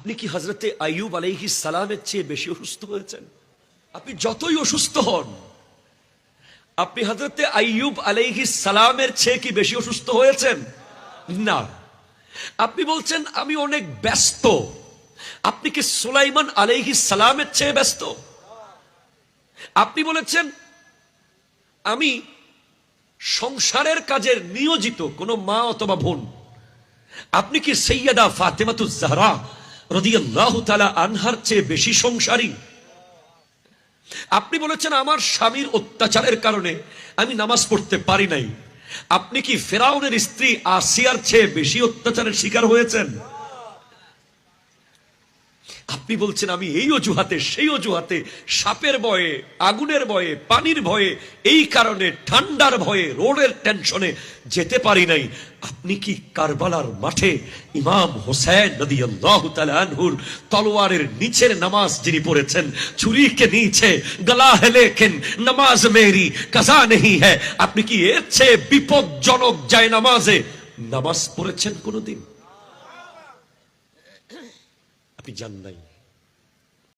আপনি কি হযরতে আইয়ুব আলাইহিস সালামের চেয়ে বেশি অসুস্থ হয়েছেন? আপনি যতই অসুস্থ হন, আপনি হযরতে আইয়ুব আলাইহিস সালামের চেয়ে কি বেশি অসুস্থ হয়েছেন? না। আপনি বলছেন আমি অনেক ব্যস্ত। আপনি কি সুলাইমান আলাইহিস সালামের চেয়ে ব্যস্ত? আপনি বলেছেন আমি সংসারের কাজের নিয়োজিত কোন মা অথবা বোন। আপনি কি সাইয়্যিদা ফাতেমাতুজ জাহরা রাদিয়াল্লাহু তাআলা আনহার চেয়ে বেশি সংসারী? আপনি বলেছেন আমার স্বামীর অত্যাচারের কারণে আমি নামাজ পড়তে পারি নাই। আপনি কি ফেরাউনের স্ত্রী আসিয়ার চেয়ে বেশি অত্যাচারের শিকার হয়েছেন? আপনি বলছেন আমি এই অজুহাতে সেই অজুহাতে, সাপের ভয়ে, আগুনের ভয়ে, পানির ভয়ে, এই কারণে ঠান্ডার ভয়ে, রোডের টেনশনে যেতে পারি নাই। আপনি কি কারবালার মাঠে ইমাম হোসেন রাদিয়াল্লাহু তাআলা আনহুর তলোয়ারের নিচের নামাজ যিনি পড়েছেন, ছুরি কে নিচে গলা है लेकिन नमाज मेरी कज़ा नहीं है, আপনি কি এর চেয়ে বিপজ্জনক যায় নামাজে নামাজ পড়েছেন কোনদিন? আপনি জান নাই।